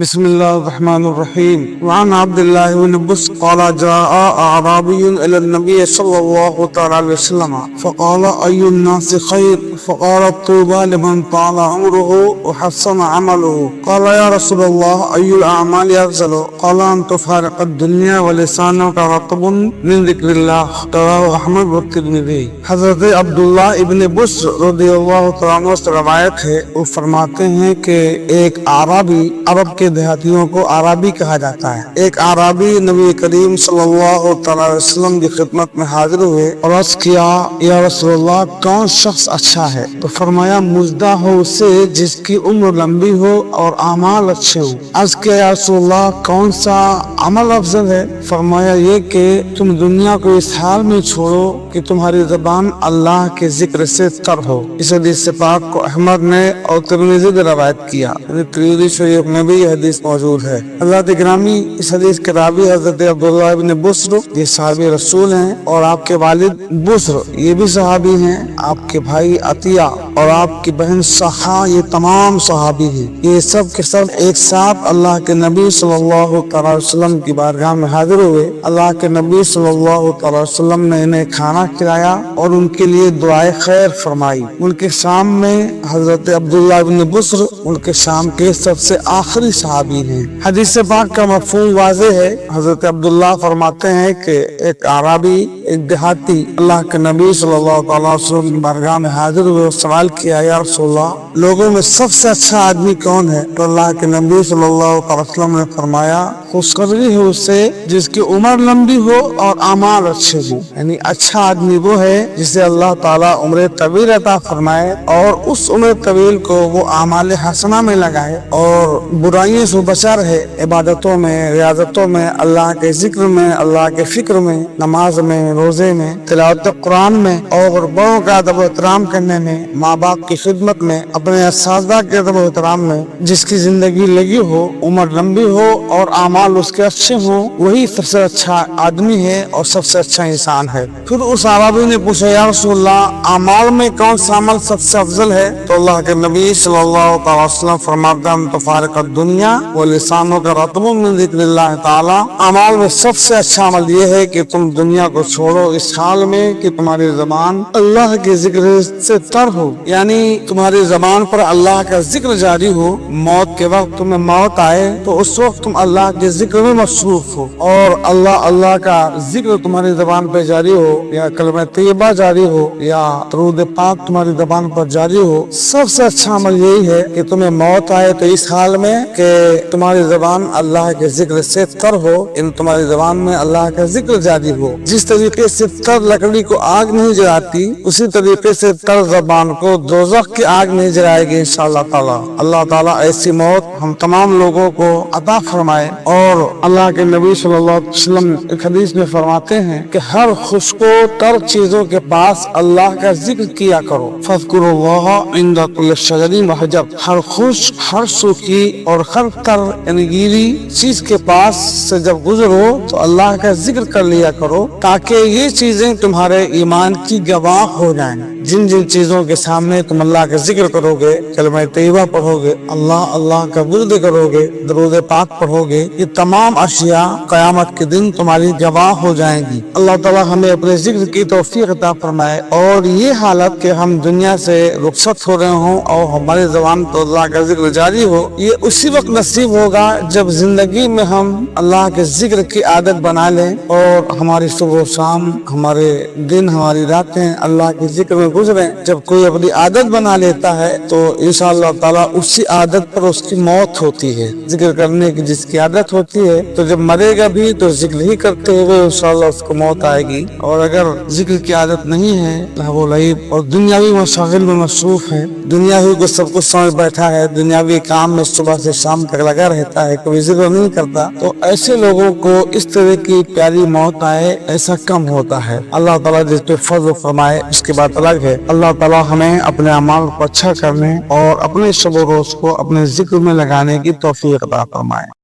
بسم الله الرحمن الرحيم. وعن عبد الله بن بس قال جاء أعرابي إلى النبي صلى الله عليه وسلم فقال أي الناس خير؟ فقال طوبى لمن طال عمره وحسن عمله. قال يا رسول الله أي الأعمال أفضل؟ قال أن تفارق الدنيا ولسانك رطب من ذكر الله. رواه أحمد والترمذی. حضرت عبداللہ ابن بس رضی اللہ تعالیٰ عنہ سے روایت ہے، وہ فرماتے ہیں کہ ایک اعرابی، عرب کے دیہاتیوں کو عربی کہا جاتا ہے، ایک عربی نبی کریم صلی اللہ تعالی علیہ وسلم کی خدمت میں حاضر ہوئے اور عرض کیا یا رسول اللہ کون شخص اچھا ہے؟ تو فرمایا مجدہ ہو اسے جس کی عمر لمبی ہو اور اعمال اچھے ہو۔ عرض کیا یا رسول اللہ کون سا عمل افضل ہے؟ فرمایا یہ کہ تم دنیا کو اس حال میں چھوڑو کہ تمہاری زبان اللہ کے ذکر سے تر ہو۔ اس حدیث پاک کو احمد نے اور ترمذی نے روایت کیا، ترمذی شریف میں بھی حدیث موجود ہے۔ حضرت گرامی، اس حدیث کے راوی حضرت عبداللہ ابن بسر، یہ صحابی رسول ہیں، اور آپ کے والد بسر یہ بھی صحابی ہیں، آپ کے بھائی عطیہ اور آپ کی بہن صحا یہ تمام صحابی ہیں۔ یہ سب کے سب ایک ساتھ اللہ کے نبی صلی اللہ علیہ وسلم کی بارگاہ میں حاضر ہوئے۔ اللہ کے نبی صلی اللہ علیہ وسلم نے انہیں کھانا کھلایا اور ان کے لیے دعائے خیر فرمائی۔ ملک شام میں حضرت عبداللہ ابن بسر ملک شام کے سب سے آخری صحابی ہیں۔ حدیث پاک کا مفہوم واضح ہے۔ حضرت عبداللہ فرماتے ہیں کہ ایک عربی، ایک دیہاتی اللہ کے نبی صلی اللہ علیہ وسلم کی بارگاہ میں حاضر ہوئے اور سوال کیا یا رسول اللہ لوگوں میں سب سے اچھا آدمی کون ہے؟ تو اللہ کے نبی صلی اللہ علیہ وسلم نے فرمایا خوشخبری ہے اس سے جس کی عمر لمبی ہو اور اعمال اچھے ہوں، یعنی اچھا آدمی وہ ہے جسے اللہ تعالیٰ عمر طویل عطا فرمائے اور اس عمر طویل کو وہ اعمال حسنہ میں لگائے اور برائیوں سے بچا رہے، عبادتوں میں، ریاضتوں میں، اللہ کے ذکر میں، اللہ کے فکر میں، نماز میں، روزے میں، تلاوت قرآن میں، اور بڑوں کا ادب و احترام کرنے میں، ماں باپ کی خدمت میں، اپنے اساتذہ کے ادب و احترام میں، جس کی زندگی لگی ہو، عمر لمبی ہو اور اعمال اس کے اچھے ہوں، وہی سب سے اچھا آدمی ہے اور سب سے اچھا انسان ہے۔ پھر اس عربی نے پوچھا یا رسول اللہ اعمال میں کون سا عمل سب سے افضل ہے؟ تو اللہ کے نبی صلی اللہ علیہ وسلم فرماتے ہیں تفارق الدنیا ولسانوں کا رطب من ذکر اللہ تعالی۔ اعمال میں سب سے اچھا عمل یہ ہے کہ تم دنیا کو چھوڑو اس حال میں کہ تمہاری زبان اللہ کے ذکر سے تر ہو، یعنی تمہاری زبان پر اللہ کا ذکر جاری ہو، موت کے وقت تمہیں موت آئے تو اس وقت تم اللہ کے ذکر میں مصروف ہو اور اللہ کا ذکر تمہاری زبان پہ جاری ہو، یا کلمہ طیبہ جاری ہو، یا درود پاک تمہاری زبان پر جاری ہو۔ سب سے اچھا عمل یہی ہے کہ تمہیں موت آئے تو اس حال میں کہ تمہاری زبان اللہ کے ذکر سے تر ہو، ان تمہاری زبان میں اللہ کا ذکر جاری ہو۔ جس طریقے سے تر لکڑی کو آگ نہیں جلاتی اسی طریقے سے تر زبان کو دوزخ کی آگ نہیں جلائے گی انشاءاللہ تعالی۔ اللہ تعالیٰ ایسی موت ہم تمام لوگوں کو عطا فرمائے۔ اور اللہ کے نبی صلی اللہ علیہ وسلم ایک حدیث میں فرماتے ہیں کہ ہر خشک و تر چیزوں کے پاس اللہ کا ذکر کیا کرو، فاذکروا اللہ عند کل شجر وحجر۔ ہر خشک، ہر سوکھی اور ہر تر یعنی گیلی چیز کے پاس سے جب گزرو تو اللہ کا ذکر کر لیا کرو تاکہ یہ چیزیں تمہارے ایمان کی گواہ ہو جائیں۔ جن جن چیزوں کے سامنے تم اللہ کا ذکر کرو گے، کلمہ طیبہ پڑھو گے، اللہ کا ورد کرو گے، درود پاک پڑھو گے، یہ تمام اشیاء قیامت کے دن تمہاری گواہ ہو جائیں گی۔ اللہ تعالیٰ ہمیں اپنے ذکر کی توفیق عطا فرمائے اور یہ حالت کہ ہم دنیا سے رخصت ہو رہے ہوں اور ہماری زبان پر اللہ کا ذکر جاری ہو، یہ اسی وقت نصیب ہوگا جب زندگی میں ہم اللہ کے ذکر کی عادت بنا لیں اور ہماری صبح و شام، ہمارے دن، ہماری راتیں اللہ کے ذکر میں گزریں۔ جب کوئی اپنی عادت بنا لیتا ہے تو انشاءاللہ تعالیٰ اسی عادت پر اس کی موت ہوتی ہے۔ ذکر کرنے کی جس کی عادت ہوتی ہے تو جب مرے گا بھی تو ذکر ہی کرتے ہوئے انشاءاللہ اس کو موت آئے گی، اور اگر ذکر کی عادت نہیں ہے، لہو و لعب اور دنیاوی مشاغل میں مصروف ہے، دنیاوی کو سب کچھ سمجھ بیٹھا ہے، دنیاوی کام میں صبح سے شام تک لگا رہتا ہے، کبھی ذکر نہیں کرتا، تو ایسے لوگوں کو اس طرح کی پیاری موت آئے ایسا کم ہوتا ہے۔ اللہ تعالیٰ جس پہ فضل فرمائے اس کی بات الگ ہے۔ اللہ تعالیٰ ہمیں اپنے اعمال کو اچھا کرنے اور اپنے شب و روز کو اپنے ذکر میں لگانے کی توفیق عطا فرمائے۔